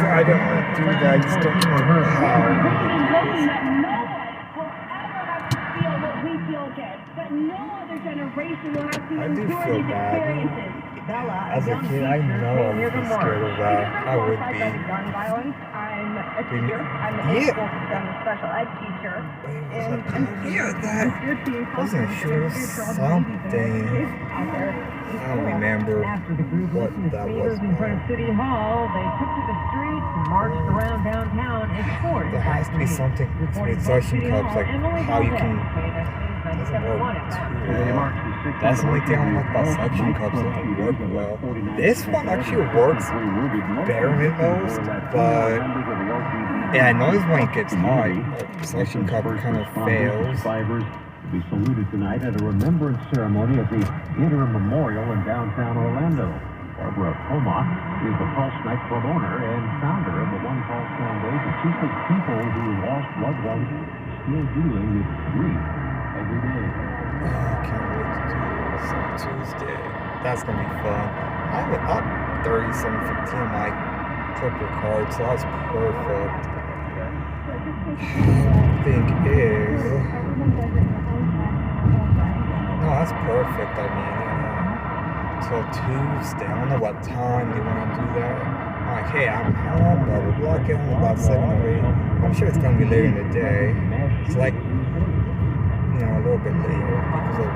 I don't want to do that. I just don't know how. I do feel bad. As a kid, I know I would be scared of that. I would be. Yeah. That wasn't sure something. I don't remember what that was. In front of City Hall, they took to the streets and marched around downtown in support. There has to be something with suction cups, like how you can. Doesn't work too well. That's the only thing I don't like about suction cups. They don't work well. This one actually works better than most, but yeah, I notice when it gets hot, the suction cup kind of fails. Be saluted tonight at a remembrance ceremony at the Interim Memorial in downtown Orlando. Barbara Pomach is the Pulse Night Club owner and founder of the One Pulse Foundation. She says people who lost loved ones still dealing with grief every day. I can't wait to do this on Tuesday. That's gonna be fun. I have 37.15 on my Clipper card, so that's perfect. I think is. No, that's perfect. I mean, till Tuesday. I don't know what time you want to do that. I'm like, hey, I'm home, blah, blah, blah, get home about 7 or 8. I'm sure it's going to be later in the day. It's like, a little bit later because of,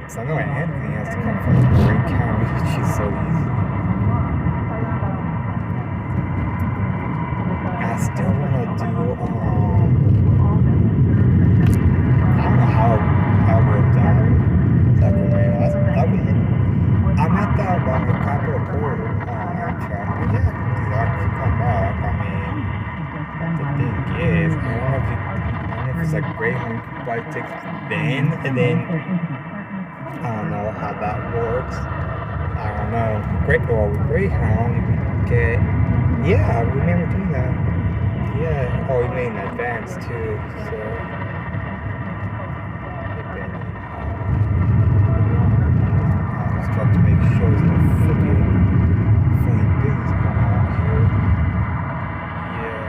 because I know Anthony has to come from Greene County, which is so easy. I still want to do, I don't know how I worked out Sacramento. I'm at that Capitol Corridor track. Yeah, I could come back. I mean, the thing is, I don't know if it's like Greyhound bike tickets then, and then I don't know how that works. I don't know. With Greyhound, you can get. Yeah, I remember doing that. Yeah. Oh, you made in advance too, so. To make sure there's no freaking funny business going on here. Yeah.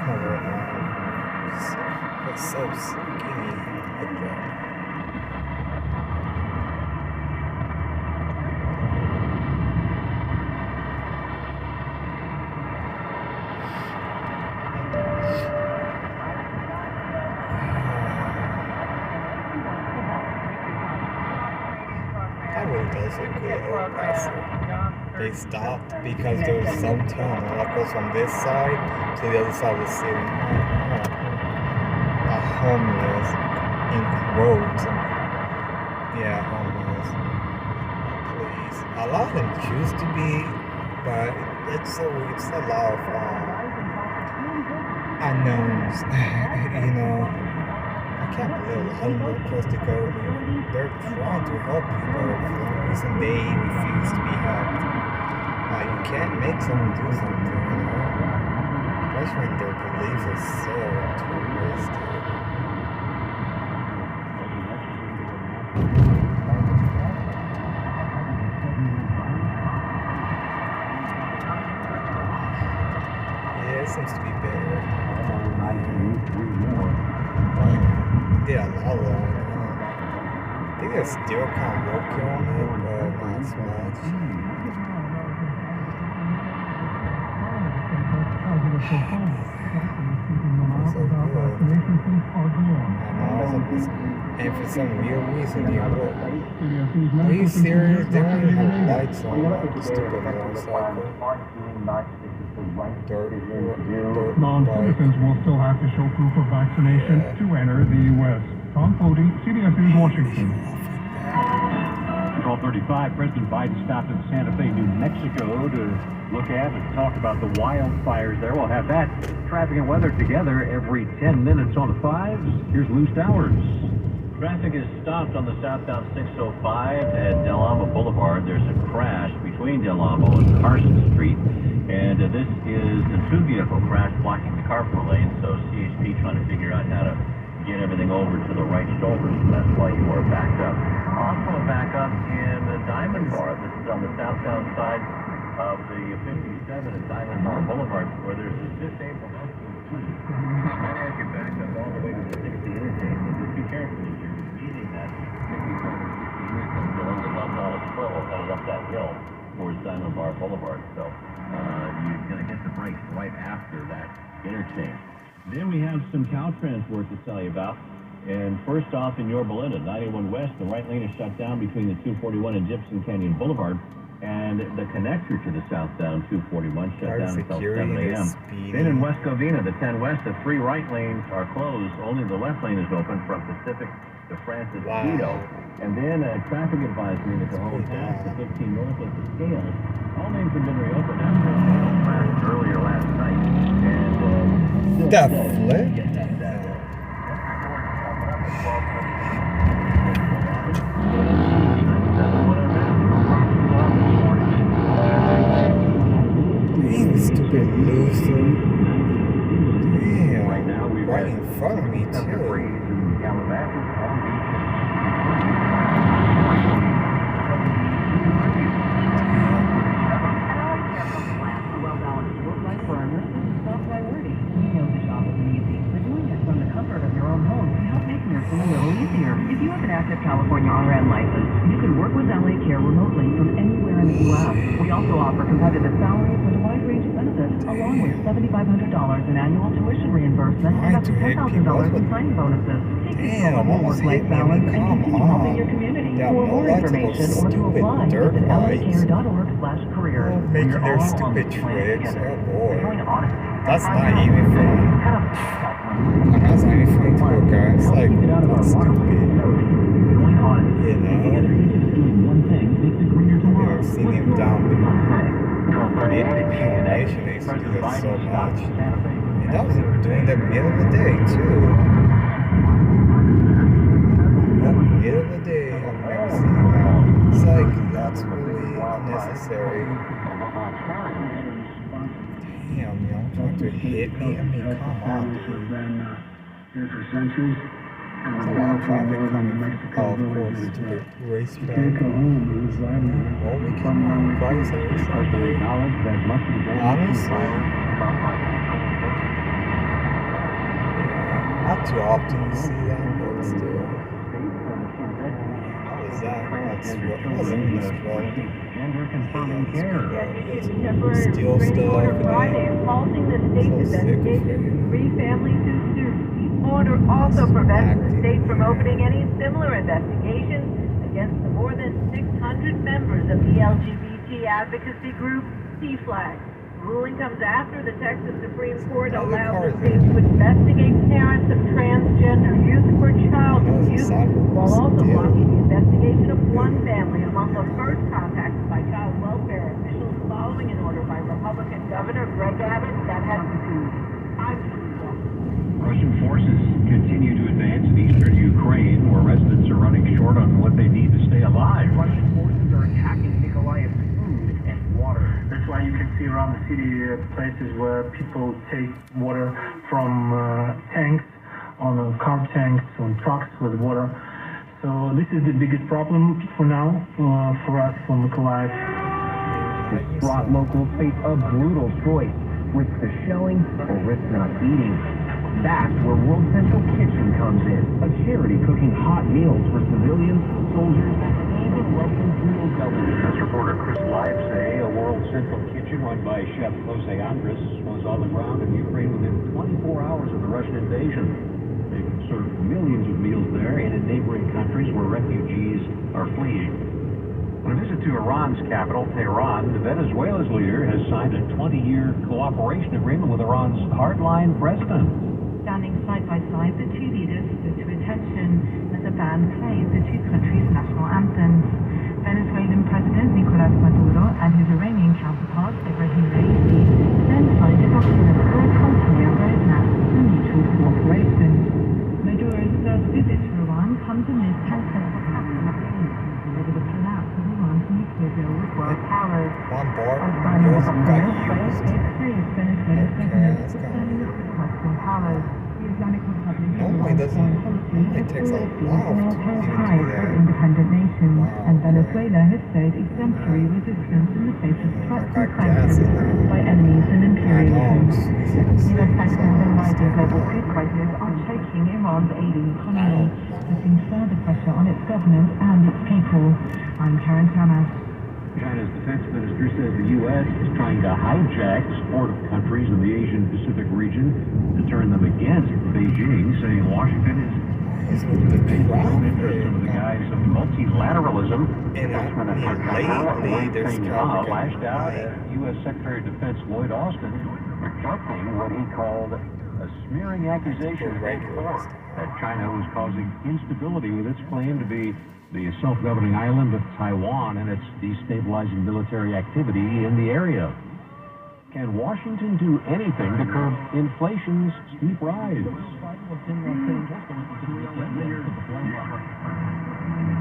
Damn, it's so skinny like that. They stopped because there was some tunnel that goes from this side to the other side of the city. A homeless encroached. Yeah, homeless. Please. A lot of them choose to be, but it's a lot of unknowns. I can't believe how much close to go. They're trying to help you, but for some reason they refuse to be helped. You can't make someone do something, especially when their beliefs are so twisted. Yeah, it seems to be better. Yeah, a lot of them. I think they're still kind of working on it, but not as much. And for some weird reason, are you serious? They don't even have lights on that stupid motorcycle. Non-citizens will still have to show proof of vaccination to enter the U.S. Tom Foti, CBS News, Washington. 12:35, President Biden stopped in Santa Fe, New Mexico to look at and talk about the wildfires there. We'll have that traffic and weather together every 10 minutes on the 5s. Here's Lou Stowers. Traffic is stopped on the southbound 605 at Del Amo Boulevard. There's a crash between Del Amo and Carson Street. And this is the two-vehicle crash blocking the carpool lane, so CHP trying to figure out how to over to the right shoulder, so that's why you are backed up. Also a backup in the Diamond Bar. This is on the southbound side of the 57 at Diamond Bar Boulevard, where there's a stiff April. As you back up all the way to the 60 interchange, so just be careful as you're eating that 57 you'll end up on a swivel headed up that hill towards Diamond Bar Boulevard. So you're going to hit the brakes right after that interchange. Then we have some Caltrans work to tell you about. And first off, in Yorba Linda, 91 West, the right lane is shut down between the 241 and Gibson Canyon Boulevard. And the connector to the southbound 241 shut down until 7 a.m. Then in West Covina, the 10 West, the 3 right lanes are closed. Only the left lane is open from Pacific to Francis Guido. And then a traffic advisory in the Cajon Pass to 15 North at the Scale. All lanes have been reopened after a fatal crash earlier last night. And The flip? Dang, stupid loser. Damn. Right now, we've Right in front of me, too. If you have an active California RN license, you can work with LA Care remotely from anywhere in the U.S. We also offer competitive salaries and a wide range of benefits, along with $7,500 in annual tuition reimbursement and up to $10,000 in signing bonuses. Take control of your work-life balance and continue helping your community. For more information or to apply, visit lacare.org/careers. Making their stupid tricks. Oh boy. That's not even fun. That's not even fun to a guy. It's like, that's stupid. You know? I've seen him down mid-nation. They used to do that so much. And that was during the middle of the day, too. The middle of the day, I've never seen that. It's like, that's really unnecessary. Damn, you know, trying to hit me. I mean, come on, dude. There's a lot of traffic coming. Oh, of course, to the racetrack. Oh, we can price everything. Honestly, not too often you see that, but still. How was that? That wasn't really strong. Gender confirming care. Still stuff. Friday, halting the state's So sick of investigation it. of 3 families who sued. The order also prevents the state from opening any similar investigations against the more than 600 members of the LGBT advocacy group C-Flag. The ruling comes after the Texas Supreme Court allowed the state to investigate parents of transgender youth for child abuse, while also blocking the investigation of one family among the first contacted by child welfare officials following an order by Republican Governor Greg Abbott that had Russian forces continue to advance in eastern Ukraine, where residents are running short on what they need to stay alive. Russian forces are attacking Mykolaiv food and water. That's why you can see around the city places where people take water from tanks, on carb tanks, on trucks with water. So this is the biggest problem for now for us, for Mykolaiv. This brought locals face a brutal choice: risk the shelling or risk not eating. That's where World Central Kitchen comes in, a charity cooking hot meals for civilians, soldiers, and even local brutal government. As reporter Chris Livesay, a World Central Kitchen run by Chef Jose Andres was on the ground in Ukraine within 24 hours of the Russian invasion. They've served millions of meals there and in neighboring countries where refugees are fleeing. On a visit to Iran's capital, Tehran, Venezuela's leader has signed a 20-year cooperation agreement with Iran's hardline president. Standing side by side, the two leaders stood to attention as the band played the two countries' national anthems. Venezuelan President Nicolas Maduro and his Iranian counterpart Ibrahim Raisi then signed a document for a 20-year roadmap for mutual cooperation. Maduro's first visit to Iran comes amid tensions over the collapse of Iran's nuclear deal with world powers. One bar, As signing you the got document, used. they praised Venezuela's government that's for kinda standing up to Western powers. The Islamic Republic Normally doesn't it takes a Philippines while an to all-time even high do for that. independent nations, Wow, and okay. Venezuela has stayed exemplary resistance in the face of threats Got and gas sanctions in by enemies and my imperialism. lungs. U.S. sanctions and rising global food prices are choking Iran's ailing economy, putting further pressure on its government and its people. I'm Karen Thomas. China's defense minister says the U.S. is trying to hijack support of countries in the Asian Pacific region to turn them against Beijing, saying Washington is the big interest of the guise of multilateralism. And lately, there's traffic lashed out at U.S. Secretary of Defense Lloyd Austin, rejecting what he called a smearing accusation that China was causing instability with its claim to be the self-governing island of Taiwan and its destabilizing military activity in the area. Can Washington do anything to curb inflation's steep rise?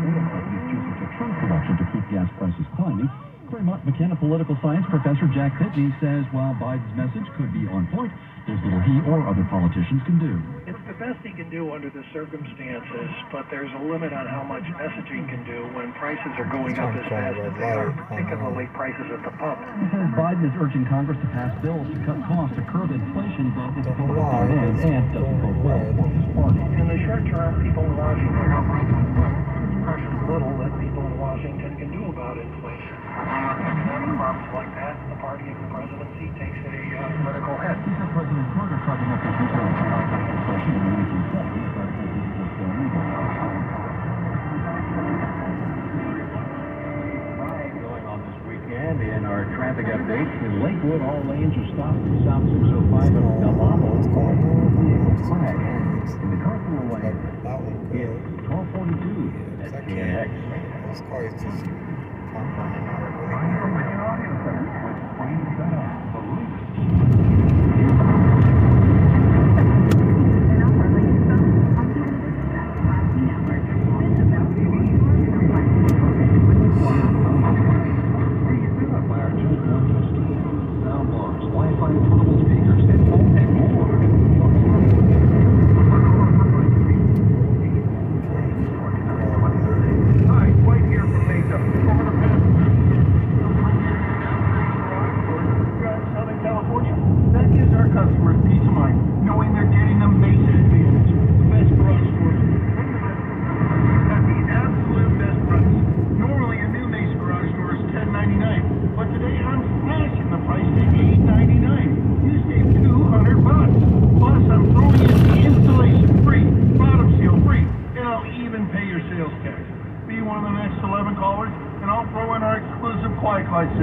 Trump production to keep gas prices climbing. Claremont McKenna political science professor Jack Pitney says while Biden's message could be on point, there's little he or other politicians can do. It's the best he can do under the circumstances, but there's a limit on how much messaging can do when prices are going up as fast as they are, particularly prices at the pump. He says Biden is urging Congress to pass bills to cut costs to curb inflation, but it's going on and doesn't bode well for his party. In the short term, people in Washington are precious little that people in Washington can do about inflation. Problems like that, the party of the presidency takes a political hit. He said President Carter tried to make this inflation in the 1970s, but it was illegal. Going on this weekend in our traffic update, in Lakewood, all lanes are stopped from South 605 and Del Amo. In the carpool lane, it's 1242 at KNX. This car is just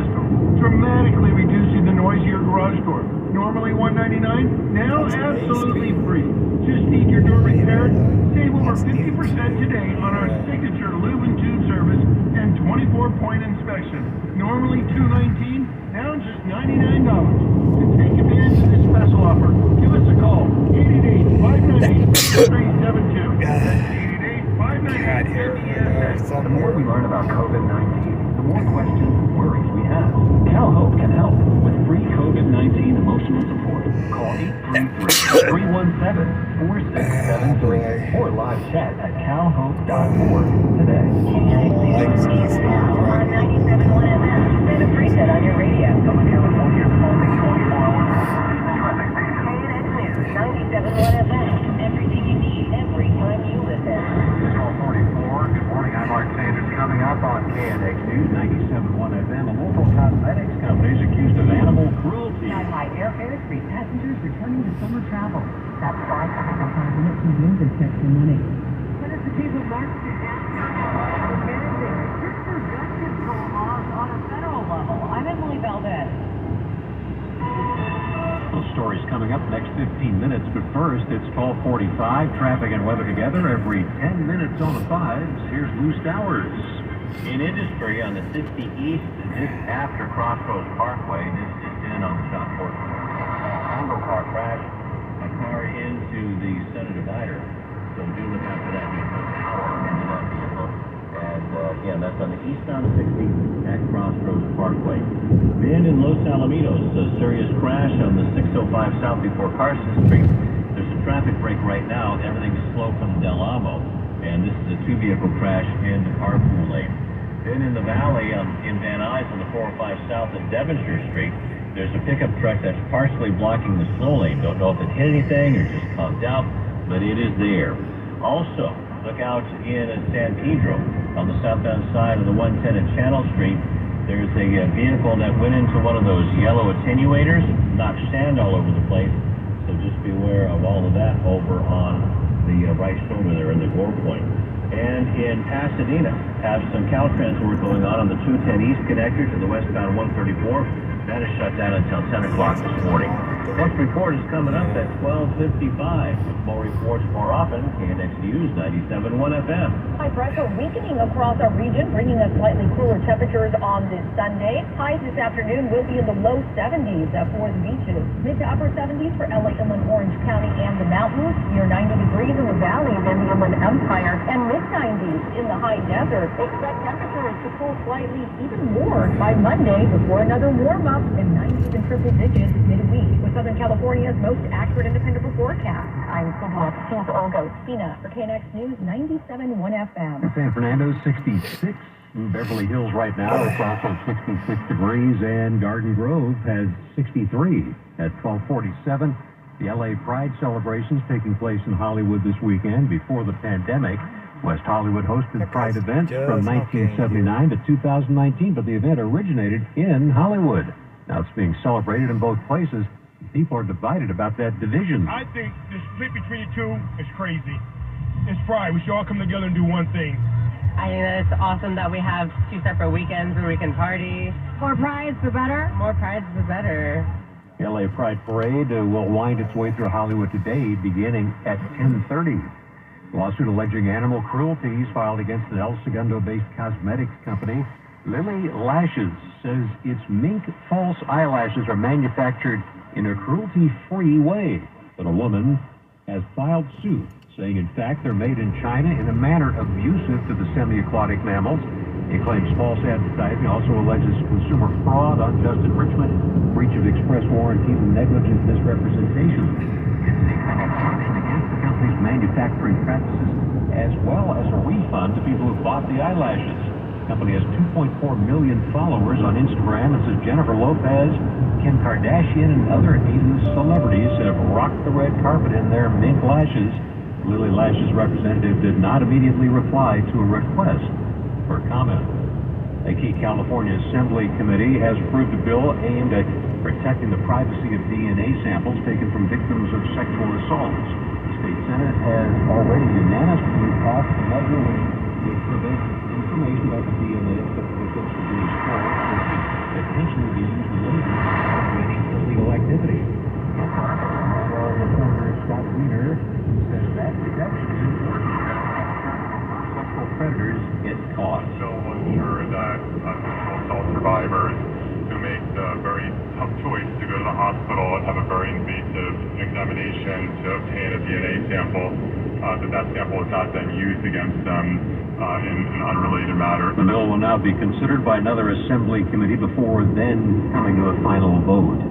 dramatically reducing the noise of your garage door. Normally $199, now absolutely free. Just need your door repaired. Save over 50% today on our signature lube and tube service and 24-point inspection. Normally $219, now just $99. To take advantage of this special offer, give us a call. 888-598-3372. That's 888-598-3372. The more we learn about COVID-19, the more questions and worries we have. Cal Hope can help with free COVID-19 emotional support. Call 833-317-4673 or live chat at calhope.org today. On 97.1 FM, set a preset on your radio. California, only 24 hours. KNX News, 97.1 FM. Everything you need every time you listen. 1244. Good morning. I'm Mark Sanders. Coming up on KNX News 97.1 FM, a local cosmetics company is accused of animal cruelty. High airfares, free passengers returning to summer travel. That's why President Cleveland is check for money. What is the people march to Just for gun control laws on a federal level. I'm Emily Valdez. Those stories coming up next 15 minutes, but first it's 1245. Traffic and weather together every 10 minutes on the 5s. Here's Lou Stowers. In industry on the 60 East, just after Crossroads Parkway, just in on the Southport Congo car crash, a car into the center divider. So do look out for that vehicle, power into that vehicle. And again, that's on the east side of 60 at Crossroads Parkway. Then in Los Alamitos, a serious crash on the 605 south before Carson Street. There's a traffic break right now. Everything's slow from Del Amo. and this is a two-vehicle crash in the carpool lane. Then in the valley in Van Nuys on the 405 South at Devonshire Street, there's a pickup truck that's partially blocking the slow lane. Don't know if it hit anything or just conked out, but it is there. Also, look out in San Pedro on the southbound side of the 110 at Channel Street. There's a vehicle that went into one of those yellow attenuators, knocked sand all over the place. So just beware of all of that over on the right shoulder there in the Gore Point. And in Pasadena, have some Caltrans work going on the 210 East connector to the westbound 134. That is shut down until 10 o'clock this morning. Next report is coming up at 12:55. More reports more often. KNX News 97.1 FM. High pressure weakening across our region, bringing us slightly cooler temperatures on this Sunday. Highs this afternoon will be in the low 70s for the beaches. Mid to upper 70s for LA, Inland, Orange County, and the mountains. Near 90 degrees in the valley of the Inland Empire, and mid 90s in the high desert. Expect temperatures to cool slightly even more by Monday before another warm up in 90s and triple digits midweek. With Southern California's most accurate and dependable forecast, I'm Sylvia Spina for KNX News 97.1 FM. San Fernando, 66. In Beverly Hills right now, it's also 66 degrees, and Garden Grove has 63 at 12:47. The LA Pride celebrations taking place in Hollywood this weekend. Before the pandemic, West Hollywood hosted Pride events from 1979 to 2019, but the event originated in Hollywood. Now it's being celebrated in both places. People are divided about that division. I think the split between the two is crazy. It's Pride. We should all come together and do one thing. I think that it's awesome that we have two separate weekends where we can party. More prides, the better. More prides, the better. The LA Pride Parade will wind its way through Hollywood today, beginning at 10:30. Lawsuit alleging animal cruelty is filed against an El Segundo-based cosmetics company. Lily Lashes says its mink false eyelashes are manufactured in a cruelty-free way. But a woman has filed suit, saying in fact they're made in China in a manner abusive to the semi-aquatic mammals. It claims false advertising, also alleges consumer fraud, unjust enrichment, breach of express warranty, and negligent misrepresentation. It's seeking an action against the company's manufacturing practices, as well as a refund to people who bought the eyelashes. The company has 2.4 million followers on Instagram, and says Jennifer Lopez, Kim Kardashian, and other A-list celebrities have rocked the red carpet in their mink lashes. Lily Lashes' representative did not immediately reply to a request for comment. A key California Assembly committee has approved a bill aimed at protecting the privacy of DNA samples taken from victims of sexual assaults. The state Senate has already unanimously passed a measure which would prevent information about the DNA of the victims of these crimes that could potentially be used later for any illegal activity. Reporter Scott Wiener says that protection is important. Sexual predators get caught. Bill will ensure that sexual assault survivors who make the very tough choice to go to the hospital and have a very invasive examination to obtain a DNA sample, that sample is not then used against them in an unrelated matter. The bill will now be considered by another Assembly committee before then coming to a final vote.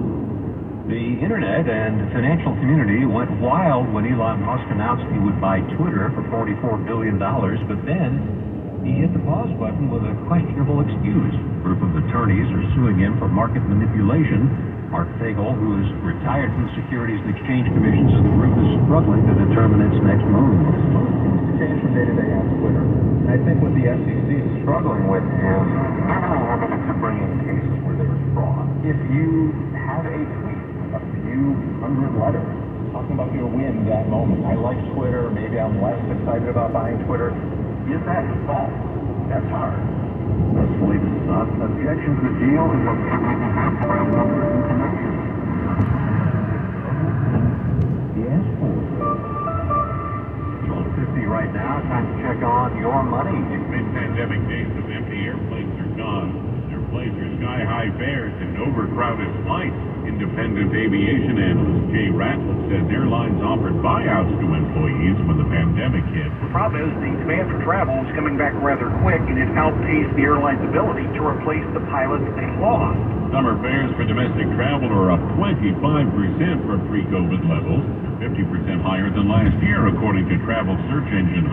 The internet and financial community went wild when Elon Musk announced he would buy Twitter for $44 billion, but then he hit the pause button with a questionable excuse. A group of attorneys are suing him for market manipulation. Mark Fagel, who is retired from the Securities and Exchange Commission, says the group is struggling to determine its next move. Seems to change from day to day on Twitter. And I think what the SEC is struggling with is they're really limited to bringing cases where there's fraud. If you have a tweet, a few hundred letters talking about your win that moment. I like Twitter, maybe I'm less excited about buying Twitter. Is that false? That's hard. Let's believe it's not. Objection to the deal is what people have for information. Yes, 12:50 right now. Time to check on your money. Mid-pandemic days of empty airplanes are gone. Their planes are sky-high fares and overcrowded flights. Independent aviation analyst Jay Ratliff says airlines offered buyouts to employees when the pandemic hit. The problem is the demand for travel is coming back rather quick, and it outpaced the airline's ability to replace the pilots they lost. Summer fares for domestic travel are up 25% from pre-COVID levels. They're 50% higher than last year, according to travel search engine